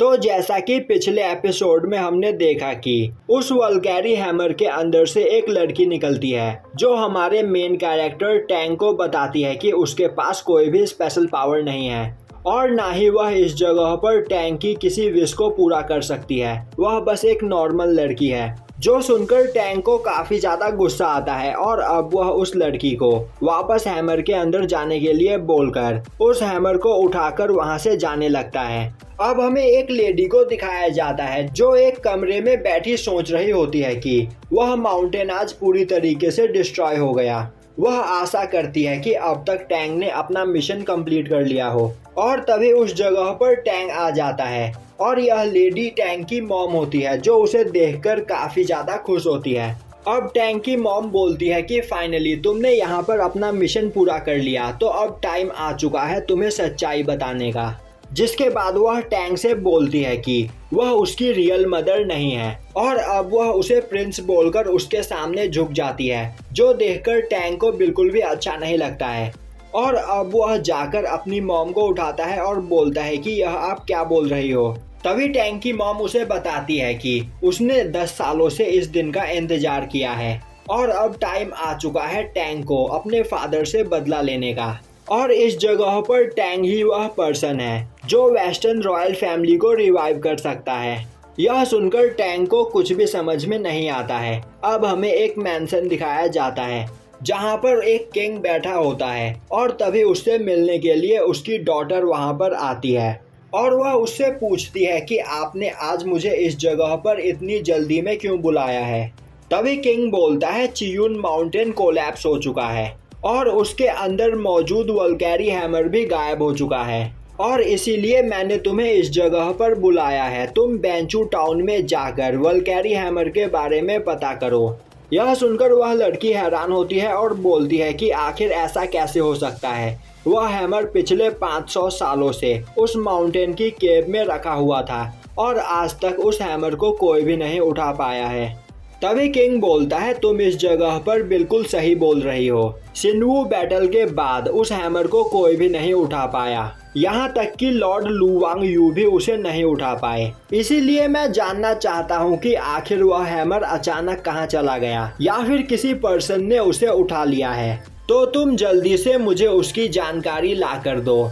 तो जैसा कि पिछले एपिसोड में हमने देखा कि उस वल्कैरी हैमर के अंदर से एक लड़की निकलती है जो हमारे मेन कैरेक्टर टैंक को बताती है कि उसके पास कोई भी स्पेशल पावर नहीं है और ना ही वह इस जगह पर टैंक की किसी विश को पूरा कर सकती है। वह बस एक नॉर्मल लड़की है। जो सुनकर टैंक को काफी ज्यादा गुस्सा आता है और अब वह उस लड़की को वापस हैमर के अंदर जाने के लिए बोलकर उस हैमर को उठाकर वहां से जाने लगता है। अब हमें एक लेडी को दिखाया जाता है जो एक कमरे में बैठी सोच रही होती है कि वह माउंटेन आज पूरी तरीके से डिस्ट्रॉय हो गया। वह आशा करती है कि अब तक टैंक ने अपना मिशन कंप्लीट कर लिया हो और तभी उस जगह पर टैंक आ जाता है और यह लेडी टैंक की मॉम होती है जो उसे देखकर काफी ज्यादा खुश होती है। अब टैंक की मॉम बोलती है कि फाइनली तुमने यहाँ पर अपना मिशन पूरा कर लिया, तो अब टाइम आ चुका है तुम्हें सच्चाई बताने का। जिसके बाद वह टैंक से बोलती है कि वह उसकी रियल मदर नहीं है और अब वह उसे प्रिंस बोलकर उसके सामने झुक जाती है, जो देखकर टैंक को बिल्कुल भी अच्छा नहीं लगता है। और अब वह जाकर अपनी मॉम को उठाता है और बोलता है कि यह आप क्या बोल रही हो। तभी टैंक की मॉम उसे बताती है कि उसने 10 सालों से इस दिन का इंतजार किया है और अब टाइम आ चुका है टैंक को अपने फादर से बदला लेने का। और इस जगह पर टैंक ही वह पर्सन है जो वेस्टर्न रॉयल फैमिली को रिवाइव कर सकता है। यह सुनकर टैंक को कुछ भी समझ में नहीं आता है। अब हमें एक मैंशन दिखाया जाता है जहां पर एक किंग बैठा होता है और तभी उससे मिलने के लिए उसकी डॉटर वहां पर आती है और वह उससे पूछती है कि आपने आज मुझे इस जगह पर इतनी जल्दी में क्यों बुलाया है। तभी किंग बोलता है चियून माउंटेन कोलैप्स हो चुका है और उसके अंदर मौजूद वल्कैरी हैमर भी गायब हो चुका है और इसीलिए मैंने तुम्हें इस जगह पर बुलाया है। तुम बेंचू टाउन में जाकर वल्कैरी हैमर के बारे में पता करो। यह सुनकर वह लड़की हैरान होती है और बोलती है कि आखिर ऐसा कैसे हो सकता है। वह हैमर पिछले 500 सालों से उस माउंटेन की केव में रखा हुआ था और आज तक उस हैमर को कोई भी नहीं उठा पाया है। तभी किंग बोलता है तुम इस जगह पर बिल्कुल सही बोल रही हो। सिनवू बैटल के बाद उस हैमर को कोई भी नहीं उठा पाया, यहाँ तक कि लॉर्ड लू वांग यू भी उसे नहीं उठा पाए। इसीलिए मैं जानना चाहता हूँ कि आखिर वह हैमर अचानक कहाँ चला गया या फिर किसी पर्सन ने उसे उठा लिया है। तो तुम जल्दी से मुझे उसकी जानकारी ला कर दो।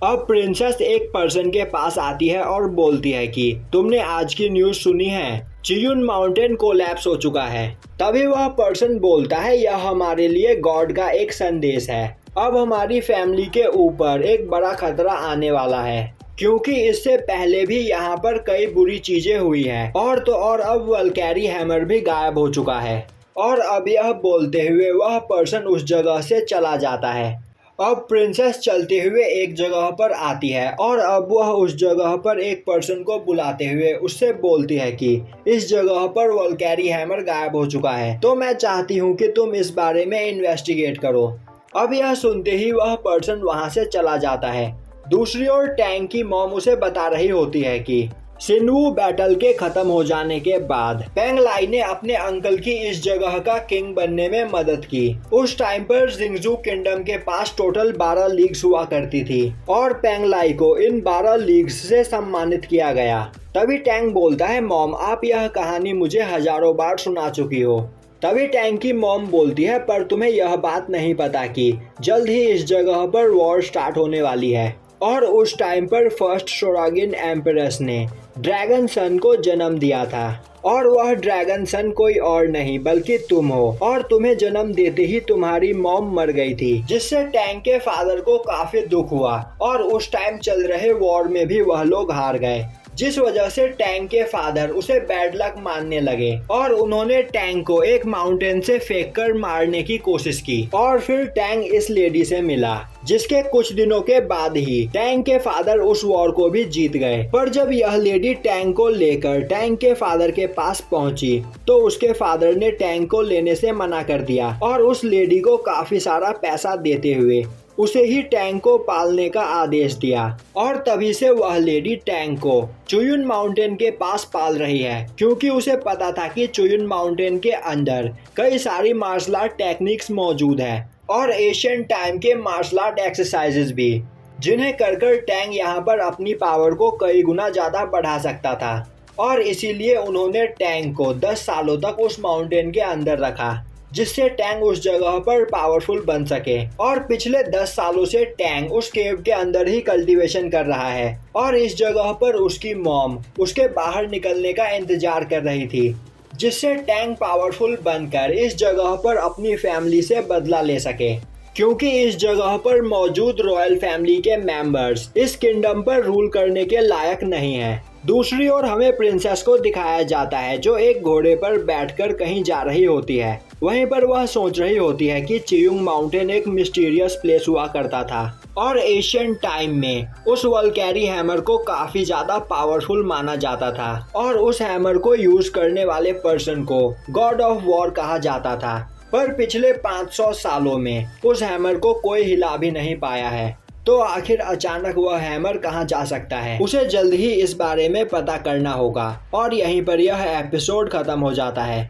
अब प्रिंसेस एक पर्सन के पास आती है और बोलती है कि तुमने आज की न्यूज़ सुनी है, चियून माउंटेन कोलैप्स हो चुका है। तभी वह पर्सन बोलता है यह हमारे लिए गॉड का एक संदेश है। अब हमारी फैमिली के ऊपर एक बड़ा खतरा आने वाला है क्योंकि इससे पहले भी यहाँ पर कई बुरी चीजें हुई हैं और तो और अब वल्कैरी हैमर भी गायब हो चुका है। और अब यह बोलते हुए वह पर्सन उस जगह से चला जाता है। अब प्रिंसेस चलते हुए एक जगह पर आती है और अब वह उस जगह पर एक पर्सन को बुलाते हुए उससे बोलती है कि इस जगह पर वल्कैरी हैमर गायब हो चुका है, तो मैं चाहती हूँ कि तुम इस बारे में इन्वेस्टिगेट करो। अब यह सुनते ही वह पर्सन वहां से चला जाता है। दूसरी ओर टैंक की मॉम उसे बता रही होती है कि सिनवू बैटल के खत्म हो जाने के बाद पेंग लाई ने अपने अंकल की इस जगह का किंग बनने में मदद की। उस टाइम पर जिंगजू किंगडम के पास टोटल 12 लीग्स हुआ करती थी और पेंग लाई को इन 12 लीग्स से सम्मानित किया गया। तभी टैंक बोलता है मॉम आप यह कहानी मुझे हजारों बार सुना चुकी हो। तभी टैंक की मॉम बोलती है पर तुम्हें यह बात नहीं पता कि जल्द ही इस जगह पर वॉर स्टार्ट होने वाली है और उस टाइम पर फर्स्ट शोरागिन एम्परेस ने ड्रैगन सन को जन्म दिया था और वह ड्रैगन सन कोई और नहीं बल्कि तुम हो और तुम्हें जन्म देते ही तुम्हारी मॉम मर गई थी, जिससे टैंक के फादर को काफी दुख हुआ और उस टाइम चल रहे वॉर में भी वह लोग हार गए, जिस वजह से टैंक के फादर उसे बैड लक मानने लगे और उन्होंने टैंक को एक माउंटेन से फेंककर मारने की कोशिश की। और फिर टैंक इस लेडी से मिला, जिसके कुछ दिनों के बाद ही टैंक के फादर उस वॉर को भी जीत गए। पर जब यह लेडी टैंक को लेकर टैंक के फादर के पास पहुंची तो उसके फादर ने टैंक को लेने से मना कर दिया और उस लेडी को काफी सारा पैसा देते हुए उसे ही टैंक को पालने का आदेश दिया। और तभी से वह लेडी टैंक को चुयुन माउंटेन के पास पाल रही है, क्योंकि उसे पता था कि चुयुन माउंटेन के अंदर कई सारी मार्शल आर्ट टेक्निक्स मौजूद है और एशियन टाइम के मार्शल आर्ट एक्सरसाइजेस भी, जिन्हें कर टैंग यहाँ पर अपनी पावर को कई गुना ज़्यादा बढ़ा सकता था और इसीलिए उन्होंने टैंग को 10 सालों तक उस माउंटेन के अंदर रखा, जिससे टैंग उस जगह पर पावरफुल बन सके। और पिछले 10 सालों से टैंग उस केव के अंदर ही कल्टीवेशन कर रहा है और इस जगह पर उसकी मॉम उसके बाहर निकलने का इंतजार कर रही थी, जिससे टैंग पावरफुल बनकर इस जगह पर अपनी फैमिली से बदला ले सके, क्योंकि इस जगह पर मौजूद रॉयल फैमिली के मेंबर्स इस किंगडम पर रूल करने के लायक नहीं हैं। दूसरी ओर हमें प्रिंसेस को दिखाया जाता है जो एक घोड़े पर बैठकर कहीं जा रही होती है। वहीं पर वह सोच रही होती है कि चियुंग माउंटेन एक मिस्टीरियस प्लेस हुआ करता था और एशियन टाइम में उस वल्कैरी हैमर को काफी ज्यादा पावरफुल माना जाता था और उस हैमर को यूज करने वाले पर्सन को गॉड ऑफ वॉर कहा जाता था। पर पिछले 500 सालों में उस हैमर को कोई हिला भी नहीं पाया है, तो आखिर अचानक वह हैमर कहां जा सकता है, उसे जल्द ही इस बारे में पता करना होगा। और यहीं पर यह एपिसोड खत्म हो जाता है।